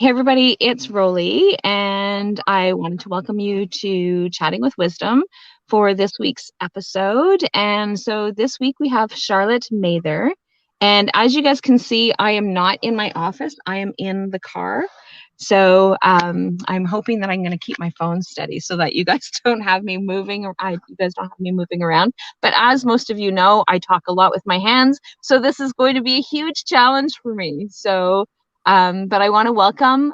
Hey everybody, it's Rollie, and I wanted to welcome you to Chatting with Wisdom for this week's episode. And so this week we have Charlotte Mather. And as you guys can see, I am not in my office, I am in the car. So I'm hoping that I'm going to keep my phone steady so that you guys don't have me moving, or you guys don't have me moving around. But as most of you know, I talk a lot with my hands, so this is going to be a huge challenge for me. But I want to welcome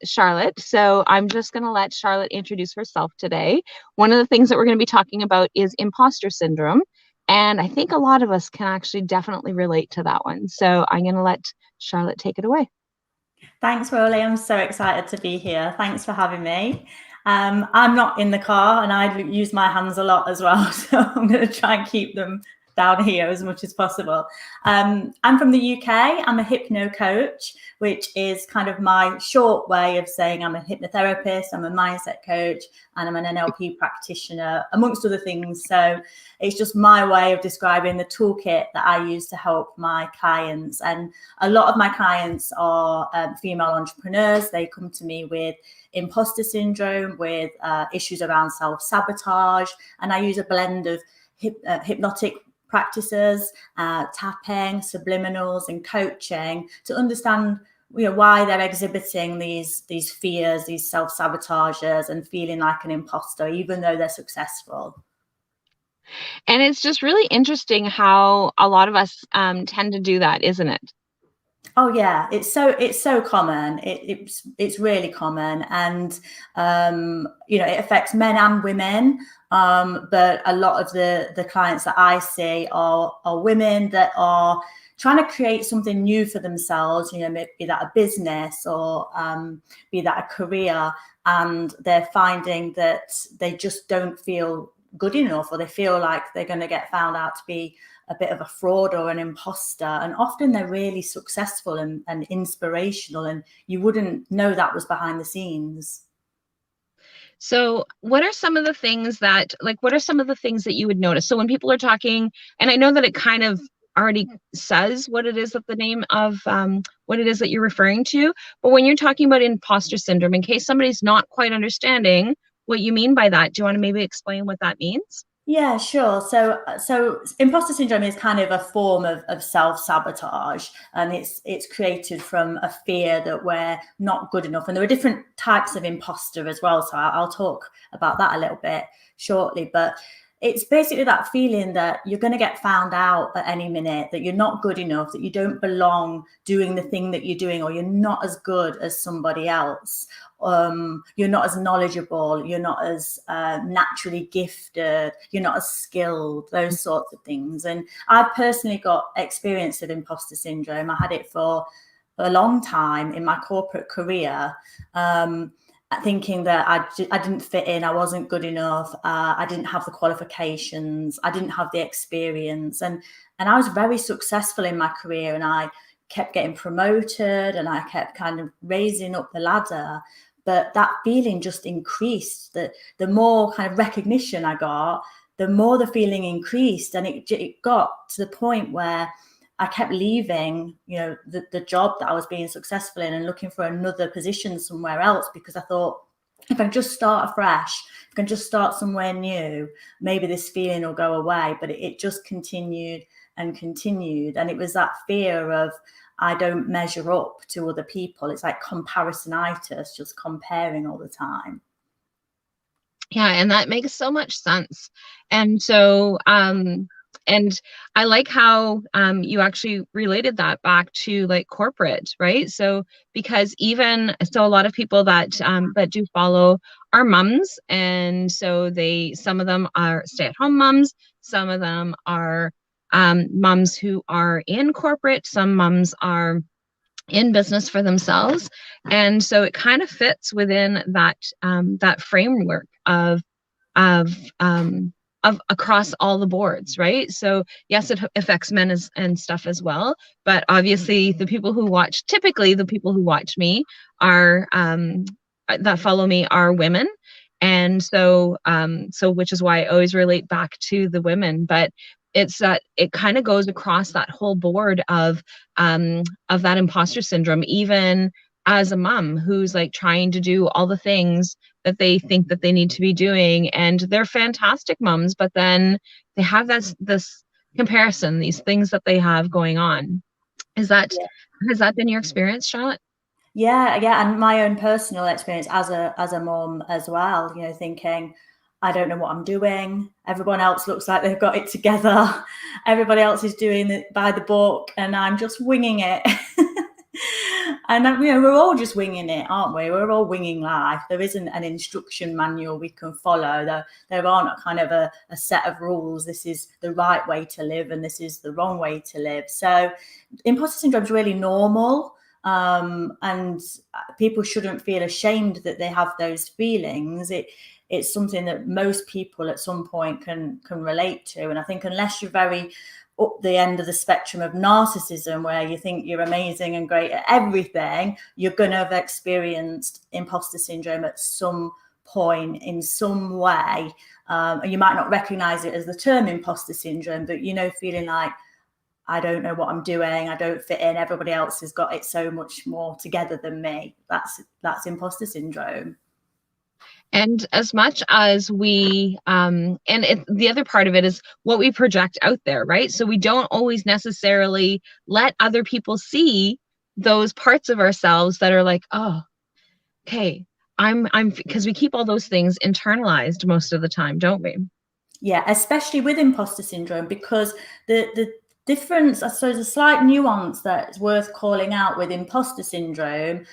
Charlotte. So I'm just going to let Charlotte introduce herself today. One of the things that we're going to be talking about is imposter syndrome. And I think a lot of us can actually definitely relate to that one. So I'm going to let Charlotte take it away. Thanks, Rollie. I'm so excited to be here. Thanks for having me. I'm not in the car and I use my hands a lot as well. So I'm going to try and keep them down here as much as possible. I'm from the UK. I'm a Hypno-Coach, which is kind of my short way of saying I'm a hypnotherapist, I'm a mindset coach, and I'm an NLP practitioner, amongst other things. So it's just my way of describing the toolkit that I use to help my clients. And a lot of my clients are female entrepreneurs. They come to me with imposter syndrome, with issues around self-sabotage. And I use a blend of hypnotic practices, tapping, subliminals, and coaching to understand why they're exhibiting these fears, these self-sabotages, and feeling like an imposter, even though they're successful. And it's just really interesting how a lot of us tend to do that, isn't it? Oh yeah, it's so common. It's really common, and it affects men and women. But a lot of the clients that I see are women that are trying to create something new for themselves. Be that a business or be that a career, and they're finding that they just don't feel good enough, or they feel like they're going to get found out to be a bit of a fraud or an imposter. And often they're really successful and inspirational, and you wouldn't know that was behind the scenes. So what are some of the things that you would notice? So when people are talking, and I know that it kind of already says what it is that the name of what it is that you're referring to, but when you're talking about imposter syndrome, in case somebody's not quite understanding what you mean by that, do you want to maybe explain what that means? Yeah, sure. So imposter syndrome is kind of a form of self-sabotage, and it's created from a fear that we're not good enough. And there are different types of imposter as well. So I'll talk about that a little bit shortly. But it's basically that feeling that you're going to get found out at any minute, that you're not good enough, that you don't belong doing the thing that you're doing, or you're not as good as somebody else. You're not as knowledgeable, you're not as naturally gifted, you're not as skilled, those sorts of things. And I've personally got experience of imposter syndrome. I had it for a long time in my corporate career, thinking that I didn't fit in, I wasn't good enough, I didn't have the qualifications, I didn't have the experience. And I was very successful in my career, and I kept getting promoted, and I kept kind of raising up the ladder. But that feeling just increased. The more kind of recognition I got, the more the feeling increased. And it got to the point where I kept leaving, the job that I was being successful in, and looking for another position somewhere else, because I thought, if I just start afresh, if I can just start somewhere new, maybe this feeling will go away. But it just continued and continued. And it was that fear of, I don't measure up to other people. It's like comparisonitis, just comparing all the time. Yeah, and that makes so much sense. And so, and I like how you actually related that back to like corporate, right? So because a lot of people that do follow are moms, and so some of them are stay-at-home moms, some of them are moms who are in corporate, some moms are in business for themselves, and so it kind of fits within that framework of across all the boards, right? So yes, it affects men and stuff as well, but obviously typically the people who watch me are that follow me are women. And so which is why I always relate back to the women. But it's that it kind of goes across that whole board of that imposter syndrome, even as a mom who's like trying to do all the things that they think that they need to be doing, and they're fantastic moms, but then they have this comparison, these things that they have going on. Is that Yeah. Has that been your experience, Charlotte? Yeah, and my own personal experience as a mom as well, you know, thinking, I don't know what I'm doing. Everyone else looks like they've got it together. Everybody else is doing it by the book, and I'm just winging it. And you know, we're all just winging it, aren't we? We're all winging life. There isn't an instruction manual we can follow. There aren't kind of a set of rules. This is the right way to live, and this is the wrong way to live. So, imposter syndrome is really normal. And people shouldn't feel ashamed that they have those feelings. It's something that most people at some point can relate to. And I think unless you're very up the end of the spectrum of narcissism, where you think you're amazing and great at everything, you're going to have experienced imposter syndrome at some point in some way. And you might not recognize it as the term imposter syndrome, but, you know, feeling like, I don't know what I'm doing, I don't fit in, everybody else has got it so much more together than me. That's imposter syndrome. And as much as we, the other part of it is what we project out there, right? So we don't always necessarily let other people see those parts of ourselves that are like, oh, okay, because we keep all those things internalized most of the time, don't we? Yeah, especially with imposter syndrome, because the difference, I suppose, a slight nuance that's worth calling out with imposter syndrome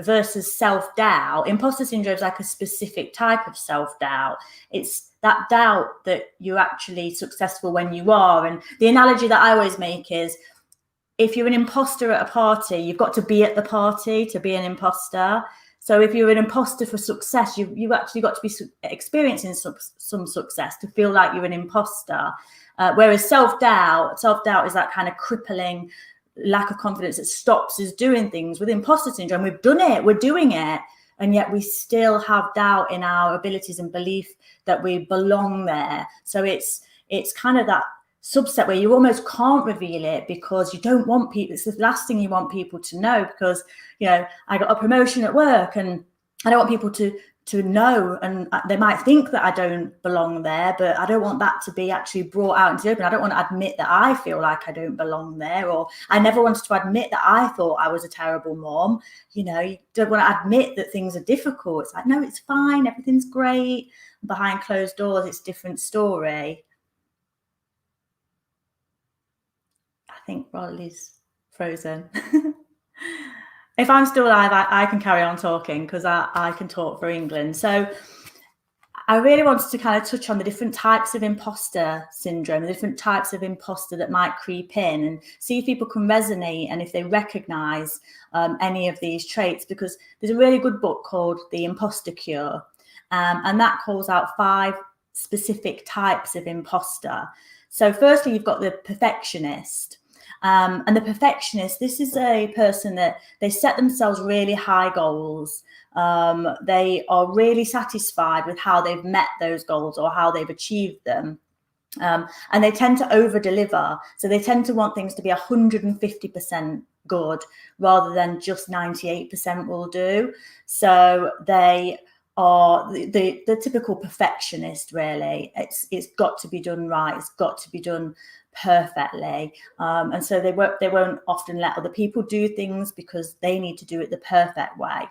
versus self-doubt. Imposter syndrome is like a specific type of self-doubt. It's that doubt that you're actually successful when you are. And the analogy that I always make is, if you're an imposter at a party, you've got to be at the party to be an imposter. So if you're an imposter for success, you've actually got to be experiencing some success to feel like you're an imposter. Whereas self-doubt is that kind of crippling lack of confidence that stops us doing things. With imposter syndrome, we've done it, we're doing it, and yet we still have doubt in our abilities and belief that we belong there. So it's kind of that subset where you almost can't reveal it, because you don't want people, it's the last thing you want people to know, because, you know, I got a promotion at work and I don't want people to know, and they might think that I don't belong there, but I don't want that to be actually brought out into the open. I don't want to admit that I feel like I don't belong there, or I never wanted to admit that I thought I was a terrible mom. You know, you don't want to admit that things are difficult. It's like, no, it's fine, everything's great. Behind closed doors, it's a different story. I think Rollie's frozen. If I'm still alive, I can carry on talking, because I can talk for England. So I really wanted to kind of touch on the different types of imposter syndrome, the different types of imposter that might creep in, and see if people can resonate and if they recognize any of these traits, because there's a really good book called The Imposter Cure, and that calls out 5 specific types of imposter. So firstly, you've got the perfectionist. And the perfectionist, this is a person that they set themselves really high goals. They are really satisfied with how they've met those goals or how they've achieved them. And they tend to over deliver. So they tend to want things to be 150% good rather than just 98% will do. So they are the typical perfectionist, really. It's got to be done right. It's got to be done perfectly, and so they won't often let other people do things because they need to do it the perfect way.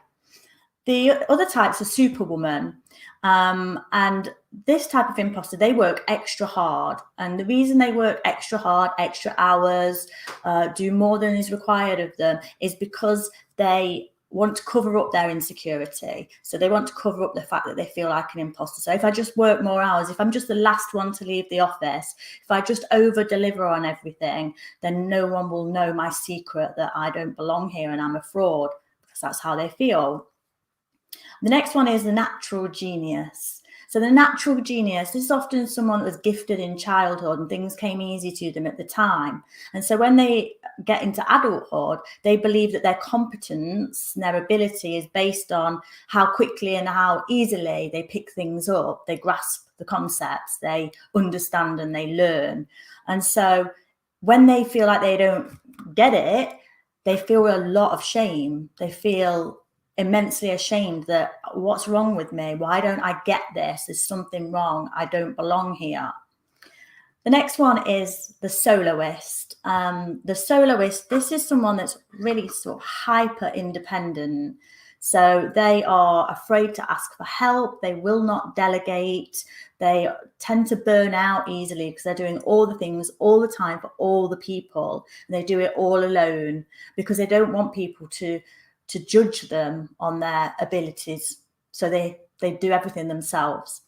The other types are superwoman, and this type of imposter, they work extra hard, and the reason they work extra hard, extra hours, do more than is required of them, is because they want to cover up their insecurity. So they want to cover up the fact that they feel like an imposter. So if I just work more hours, if I'm just the last one to leave the office, if I just over deliver on everything, then no one will know my secret that I don't belong here and I'm a fraud, because that's how they feel. The next one is the natural genius. So the natural genius, this is often someone that was gifted in childhood and things came easy to them at the time. And so when they get into adulthood, they believe that their competence and their ability is based on how quickly and how easily they pick things up, they grasp the concepts, they understand and they learn. And so when they feel like they don't get it, they feel a lot of shame. They feel immensely ashamed that what's wrong with me? Why don't I get this? There's something wrong. I don't belong here. The next one is the soloist. The soloist, this is someone that's really sort of hyper independent. So they are afraid to ask for help. They will not delegate. They tend to burn out easily because they're doing all the things all the time for all the people. And they do it all alone because they don't want people to judge them on their abilities. So they do everything themselves.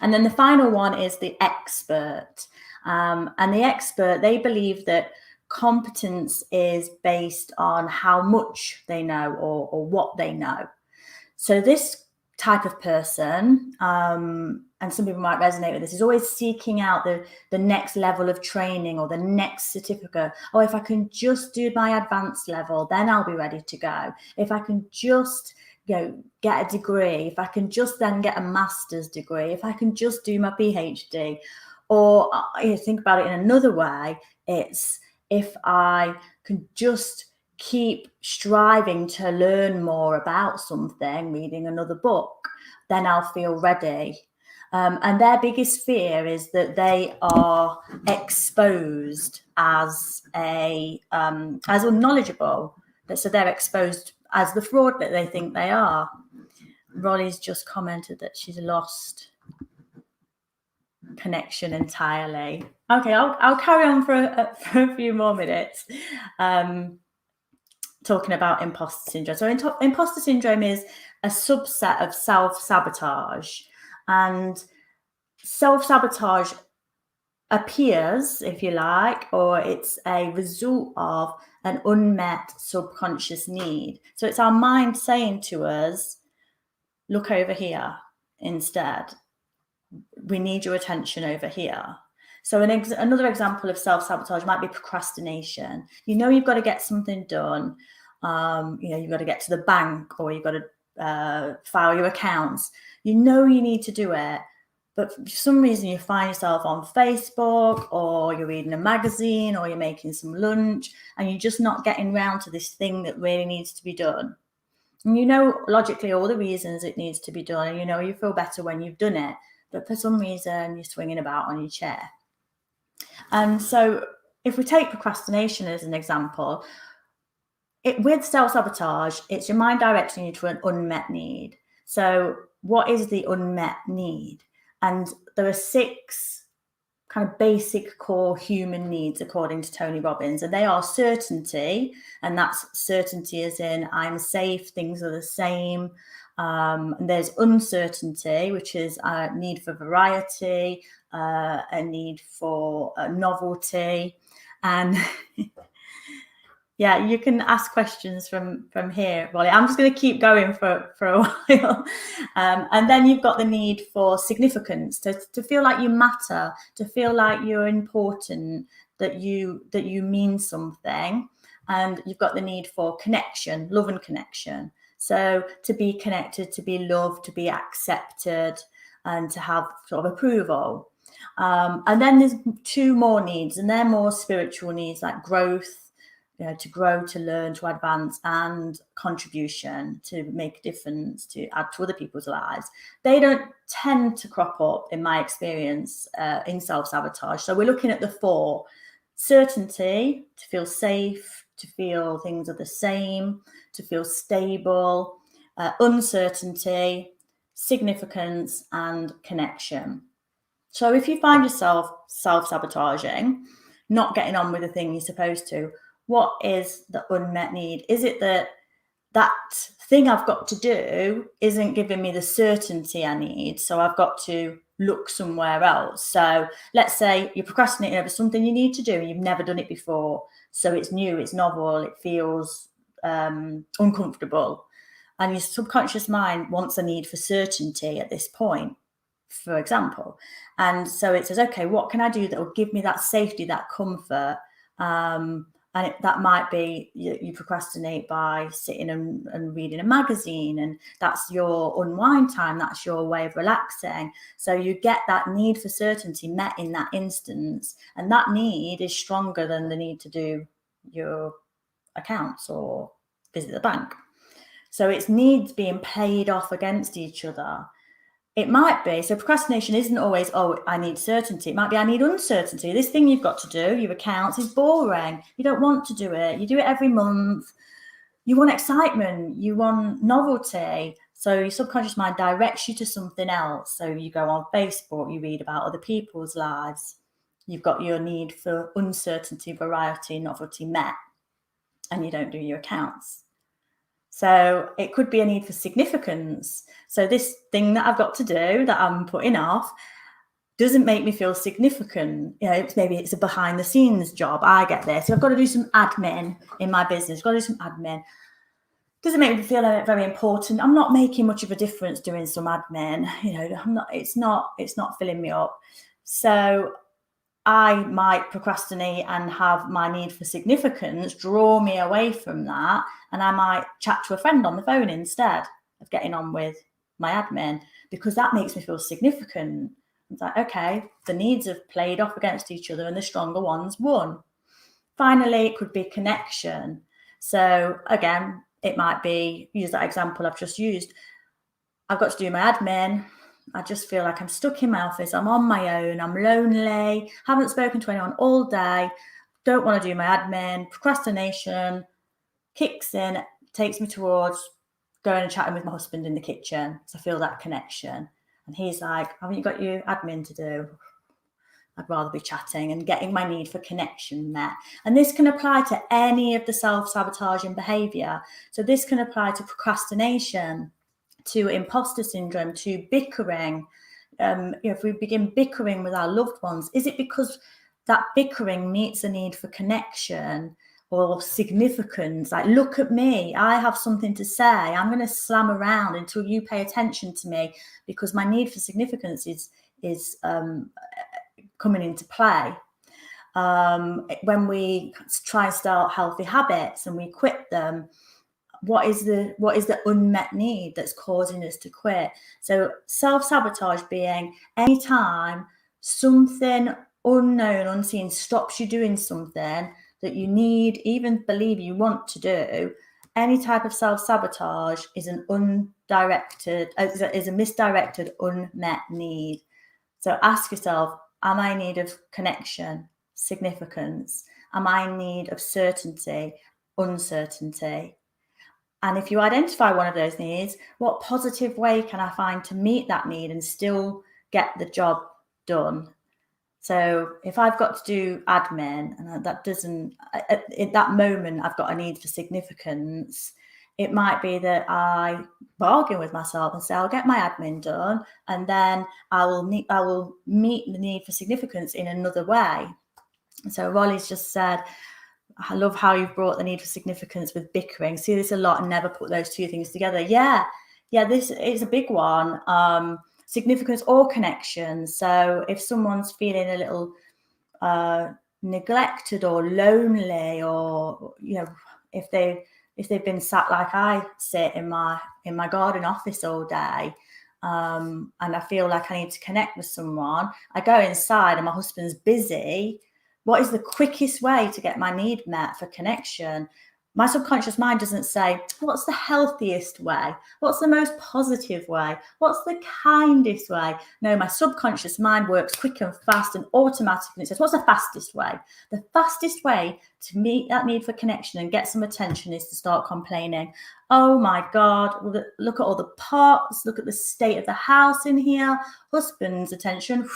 And then the final one is the expert. And the expert, they believe that competence is based on how much they know or what they know. So this type of person, and some people might resonate with this, is always seeking out the next level of training or the next certificate. Oh, if I can just do my advanced level, then I'll be ready to go. If I can just get a degree, if I can just then get a master's degree, if I can just do my PhD. Or think about it in another way, it's if I can just keep striving to learn more about something, reading another book, then I'll feel ready. And their biggest fear is that they are exposed as unknowledgeable. So they're exposed as the fraud that they think they are. Rollie's just commented that she's lost connection entirely. Okay, I'll carry on for a few more minutes talking about imposter syndrome. So imposter syndrome is a subset of self-sabotage, and self-sabotage appears, if you like, or it's a result of an unmet subconscious need. So it's our mind saying to us, look over here instead. We need your attention over here. So another example of self-sabotage might be procrastination. You know you've got to get something done. You've got to get to the bank, or you've got to file your accounts. You know you need to do it, but for some reason you find yourself on Facebook, or you're reading a magazine, or you're making some lunch, and you're just not getting round to this thing that really needs to be done. And you know logically all the reasons it needs to be done, and you know you feel better when you've done it, but for some reason you're swinging about on your chair. And so if we take procrastination as an example, with self-sabotage, it's your mind directing you to an unmet need. So what is the unmet need? And there are 6 kind of basic core human needs, according to Tony Robbins, and they are certainty, and that's certainty as in I'm safe, things are the same. And there's uncertainty, which is a need for variety, a need for novelty, and yeah, you can ask questions from here, Rollie. I'm just going to keep going for a while. And then you've got the need for significance, to feel like you matter, to feel like you're important, that you mean something. And you've got the need for connection, love and connection. So to be connected, to be loved, to be accepted, and to have sort of approval. And then there's 2 more needs, and they're more spiritual needs, like growth, to grow, to learn, to advance, and contribution, to make a difference, to add to other people's lives. They don't tend to crop up, in my experience, in self-sabotage. So we're looking at the 4. Certainty, to feel safe, to feel things are the same, to feel stable, uncertainty, significance, and connection. So if you find yourself self-sabotaging, not getting on with the thing you're supposed to, what is the unmet need? Is it that thing I've got to do isn't giving me the certainty I need, so I've got to look somewhere else? So let's say you're procrastinating over something you need to do and you've never done it before. So it's new, it's novel, it feels uncomfortable. And your subconscious mind wants a need for certainty at this point, for example. And so it says, okay, what can I do that will give me that safety, that comfort? And that might be you procrastinate by sitting and reading a magazine, and that's your unwind time. That's your way of relaxing. So you get that need for certainty met in that instance, and that need is stronger than the need to do your accounts or visit the bank. So it's needs being played off against each other. It might be, so procrastination isn't always, oh, I need certainty. It might be, I need uncertainty. This thing you've got to do, your accounts, is boring. You don't want to do it. You do it every month. You want excitement. You want novelty. So your subconscious mind directs you to something else. So you go on Facebook, you read about other people's lives. You've got your need for uncertainty, variety, novelty met, and you don't do your accounts. So it could be a need for significance. So this thing that I've got to do that I'm putting off doesn't make me feel significant. You know, maybe it's a behind the scenes job. I get this. So I've got to do some admin in my business. I've got to do some admin. Doesn't make me feel very important. I'm not making much of a difference doing some admin. You know, it's not filling me up. So I might procrastinate and have my need for significance draw me away from that. And I might chat to a friend on the phone instead of getting on with my admin, because that makes me feel significant. It's like, okay, the needs have played off against each other and the stronger ones won. Finally, it could be connection. So again, it might be, use that example I've just used. I've got to do my admin. I just feel like I'm stuck in my office. I'm on my own. I'm lonely. Haven't spoken to anyone all day. Don't want to do my admin. Procrastination kicks in, takes me towards going and chatting with my husband in the kitchen. So I feel that connection. And he's like, haven't you got your admin to do? I'd rather be chatting and getting my need for connection met. And this can apply to any of the self-sabotaging behavior. So this can apply to procrastination, to imposter syndrome, to bickering. If we begin bickering with our loved ones, is it because that bickering meets a need for connection or significance? Like, look at me, I have something to say. I'm going to slam around until you pay attention to me, because my need for significance is coming into play. When we try and start healthy habits and we quit them, what is the unmet need that's causing us to quit? So self-sabotage being anytime something unknown, unseen stops you doing something that you need, even believe you want to do. Any type of self-sabotage is is a misdirected, unmet need. So ask yourself, am I in need of connection, significance? Am I in need of certainty, uncertainty? And if you identify one of those needs, what positive way can I find to meet that need and still get the job done? So if I've got to do admin and that doesn't, at that moment, I've got a need for significance, it might be that I bargain with myself and say, I'll get my admin done, and then I will meet the need for significance in another way. So Rollie's just said, I love how you've brought the need for significance with bickering. See this a lot and never put those two things together. Yeah, this is a big one. Significance or connection. So if someone's feeling a little neglected or lonely, or if they've been sat like I sit in my garden office all day, and I feel like I need to connect with someone, I go inside and my husband's busy. What is the quickest way to get my need met for connection? My subconscious mind doesn't say, what's the healthiest way? What's the most positive way? What's the kindest way? No, my subconscious mind works quick and fast and automatically. It says, what's the fastest way? The fastest way to meet that need for connection and get some attention is to start complaining. Oh my God, look at all the pots. Look at the state of the house in here. Husband's attention,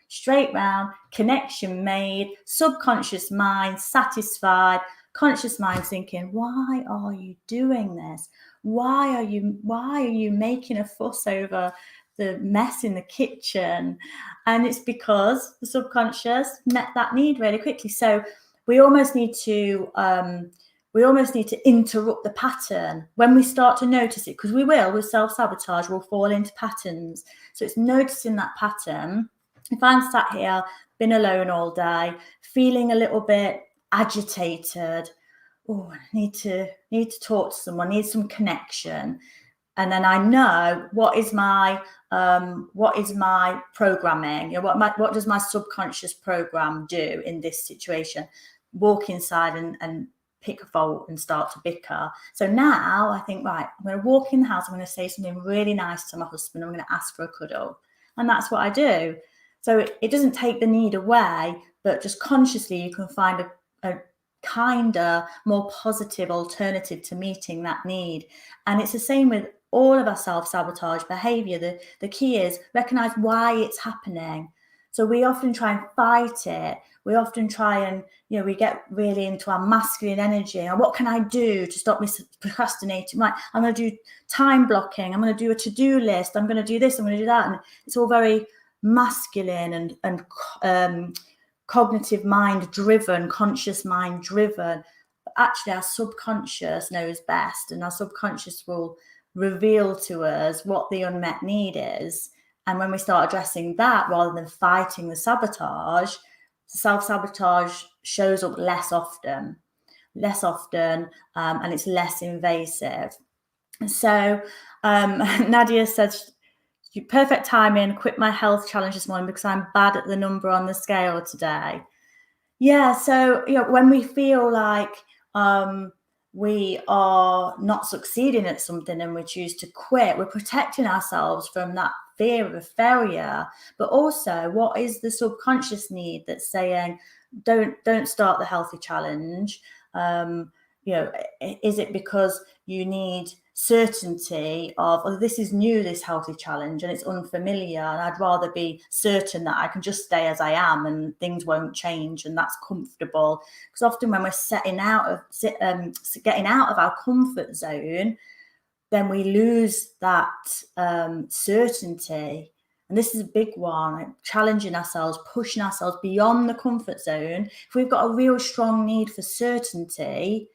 straight round, connection made, subconscious mind satisfied, conscious mind thinking, why are you doing this? Why are you making a fuss over the mess in the kitchen? And it's because the subconscious met that need really quickly. So we almost need to interrupt the pattern when we start to notice it, because we will, with self-sabotage, we'll fall into patterns. So it's noticing that pattern. If I'm sat here, been alone all day, feeling a little bit agitated, I need to talk to someone, need some connection, and then I know what is my programming. What does my subconscious program do in this situation? Walk inside and pick a fault and start to bicker. So now I think, right, I'm going to walk in the house, I'm going to say something really nice to my husband, I'm going to ask for a cuddle. And that's what I do. So it doesn't take the need away, but just consciously you can find a kinder, more positive alternative to meeting that need. And it's the same with all of our self-sabotage behavior. The key is recognize why it's happening. So we often try and fight it. We often try and, we get really into our masculine energy. And what can I do to stop me procrastinating? Right, I'm going to do time blocking. I'm going to do a to-do list. I'm going to do this. I'm going to do that. And it's all very masculine and cognitive mind driven, conscious mind driven. But actually, our subconscious knows best, and our subconscious will reveal to us what the unmet need is. And when we start addressing that rather than fighting the sabotage, self-sabotage shows up less often, and it's less invasive. So Nadia says, perfect timing, quit my health challenge this morning because I'm bad at the number on the scale today. Yeah, so when we feel like we are not succeeding at something and we choose to quit, we're protecting ourselves from that fear of failure. But also, what is the subconscious need that's saying, don't start the healthy challenge? Is it because you need certainty of, oh, this is new, this healthy challenge, and it's unfamiliar, and I'd rather be certain that I can just stay as I am and things won't change, and that's comfortable? Because often when we're getting out of our comfort zone, then we lose that certainty. And this is a big one, like challenging ourselves, pushing ourselves beyond the comfort zone. If we've got a real strong need for certainty,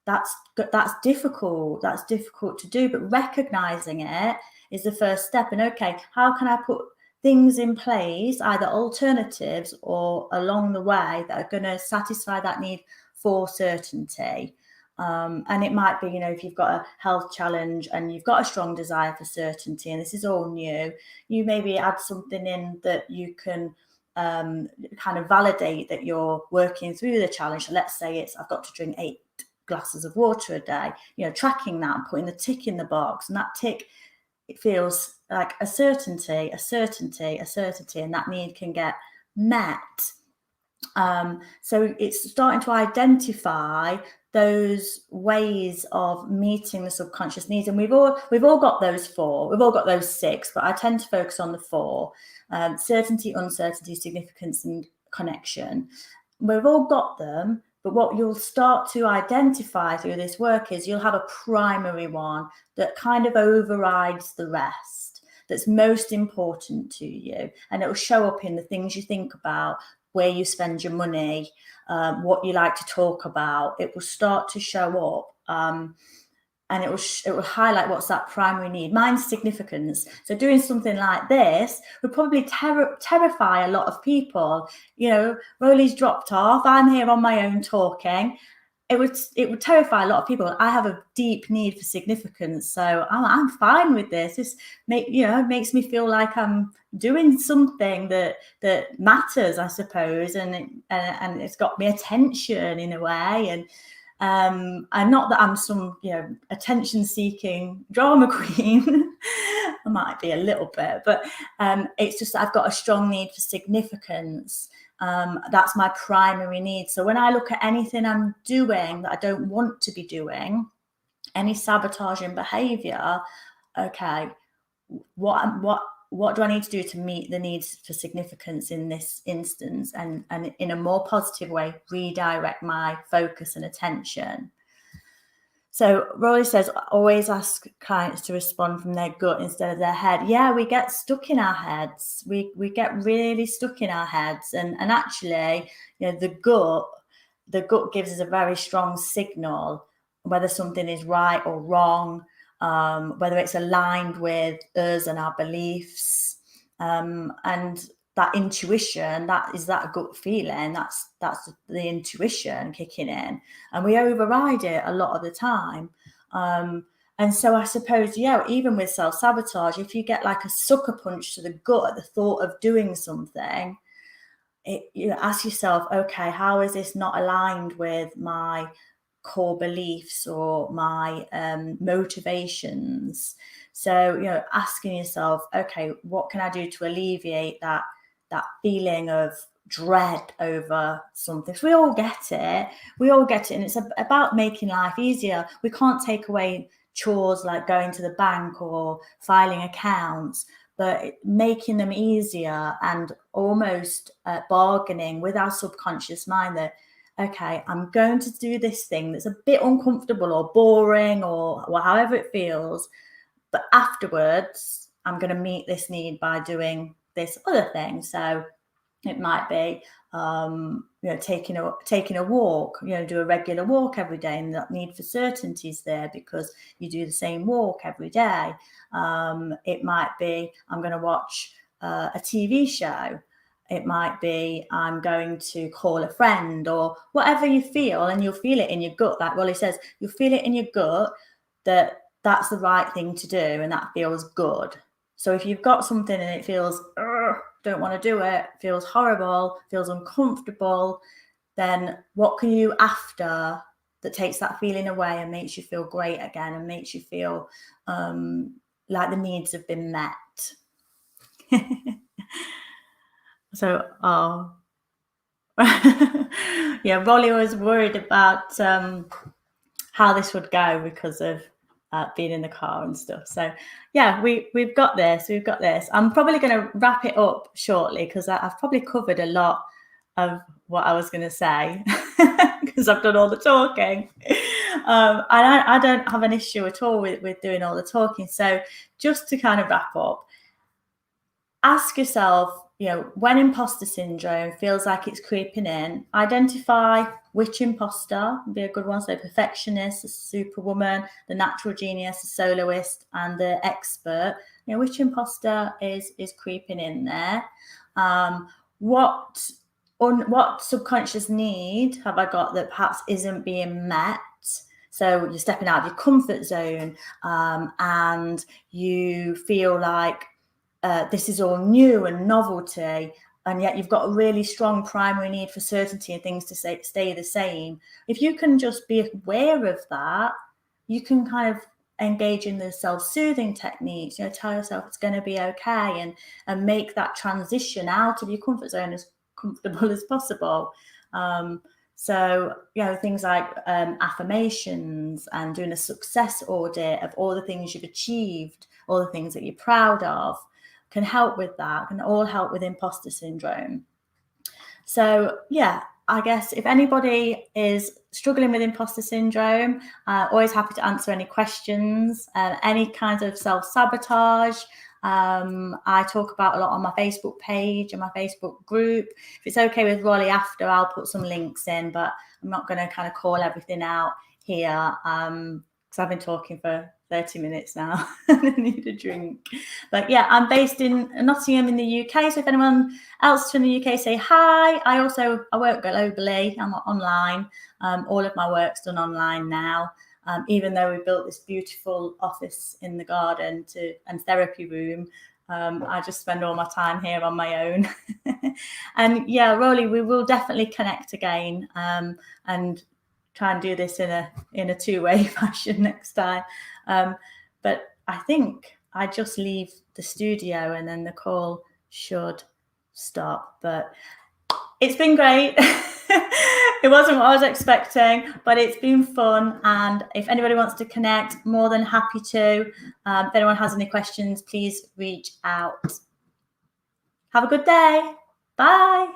that's difficult. That's difficult to do, but recognizing it is the first step. And okay, how can I put things in place, either alternatives or along the way, that are going to satisfy that need for certainty? And it might be, if you've got a health challenge and you've got a strong desire for certainty, and this is all new, you maybe add something in that you can kind of validate that you're working through the challenge. So let's say I've got to drink 8 glasses of water a day, tracking that and putting the tick in the box, and that tick, it feels like a certainty, and that need can get met. So it's starting to identify those ways of meeting the subconscious needs, and we've all got those 4, we've all got those 6, but I tend to focus on the 4: certainty, uncertainty, significance, and connection. We've all got them. But what you'll start to identify through this work is you'll have a primary one that kind of overrides the rest, that's most important to you. And it will show up in the things you think about, where you spend your money, what you like to talk about. It will start to show up. And it will highlight what's that primary need. Mine's significance. So doing something like this would probably terrify a lot of people. Rollie's dropped off. I'm here on my own talking. It would terrify a lot of people. I have a deep need for significance, so I'm fine with this. This makes me feel like I'm doing something that matters, I suppose, and it's got me attention in a way. And not that I'm some, attention-seeking drama queen. I might be a little bit, but it's just that I've got a strong need for significance. That's my primary need. So when I look at anything I'm doing that I don't want to be doing, any sabotaging behavior, okay, what do I need to do to meet the needs for significance in this instance, and in a more positive way, redirect my focus and attention? So Rollie says, always ask clients to respond from their gut instead of their head. Yeah, we get stuck in our heads. We get really stuck in our heads. And actually, the gut gives us a very strong signal whether something is right or wrong, whether it's aligned with us and our beliefs, and that intuition, that is that gut feeling, that's the intuition kicking in, and we override it a lot of the time. And so I suppose, even with self-sabotage, if you get like a sucker punch to the gut at the thought of doing something, ask yourself, okay, how is this not aligned with my core beliefs or my motivations. So, you know, asking yourself, okay, what can I do to alleviate that feeling of dread over something? So we all get it. And it's about making life easier. We can't take away chores like going to the bank or filing accounts, but making them easier and almost bargaining with our subconscious mind that, okay, I'm going to do this thing that's a bit uncomfortable or boring or however it feels, but afterwards I'm going to meet this need by doing this other thing. So it might be you know, taking a walk, you know, do a regular walk every day, and that need for certainty is there because you do the same walk every day. It might be I'm going to watch a TV show. It might be I'm going to call a friend, or whatever you feel, and you'll feel it in your gut. Like Rollie says, you'll feel it in your gut that that's the right thing to do and that feels good. So if you've got something and it feels, don't want to do it, feels horrible, feels uncomfortable, then what can you after that takes that feeling away and makes you feel great again and makes you feel like the needs have been met? So, yeah, Rollie was worried about how this would go because of being in the car and stuff. So yeah, we've got this. I'm probably going to wrap it up shortly because I've probably covered a lot of what I was going to say because I've done all the talking. And I don't have an issue at all with doing all the talking. So just to kind of wrap up, ask yourself, you know, when imposter syndrome feels like it's creeping in, identify which imposter would be a good one. So perfectionist, the superwoman, the natural genius, the soloist, and the expert. You know, which imposter is creeping in there? What subconscious need have I got that perhaps isn't being met? So you're stepping out of your comfort zone, and you feel like this is all new and novelty, and yet you've got a really strong primary need for certainty and things to stay the same. If you can just be aware of that, you can kind of engage in the self-soothing techniques, you know, tell yourself it's going to be okay, and make that transition out of your comfort zone as comfortable as possible. So, you know, things like affirmations and doing a success audit of all the things you've achieved, all the things that you're proud of, can help with that, can all help with imposter syndrome. So yeah, I guess if anybody is struggling with imposter syndrome, always happy to answer any questions, any kinds of self-sabotage. I talk about a lot on my Facebook page and my Facebook group. If it's okay with Rollie after, I'll put some links in, but I'm not going to kind of call everything out here because I've been talking for 30 minutes now and I need a drink. But yeah, I'm based in Nottingham in the UK. So if anyone else from the UK, say hi. I work globally. I'm online. All of my work's done online now. Even though we built this beautiful office in the garden and therapy room, I just spend all my time here on my own. And yeah, Rollie, we will definitely connect again and try and do this in a two-way fashion next time. But I think I just leave the studio and then the call should stop. But it's been great. It wasn't what I was expecting, but it's been fun. And if anybody wants to connect, more than happy to. If anyone has any questions, please reach out. Have a good day. Bye.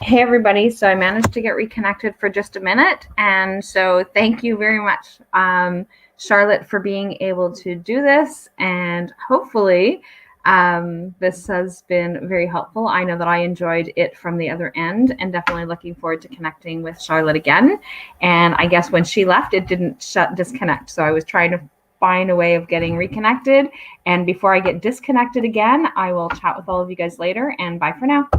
Hey everybody, so I managed to get reconnected for just a minute, and so thank you very much, Charlotte, for being able to do this, and hopefully this has been very helpful. I know that I enjoyed it from the other end, and definitely looking forward to connecting with Charlotte again. And I guess when she left, it didn't disconnect, so I was trying to find a way of getting reconnected. And before I get disconnected again, I will chat with all of you guys later, and bye for now.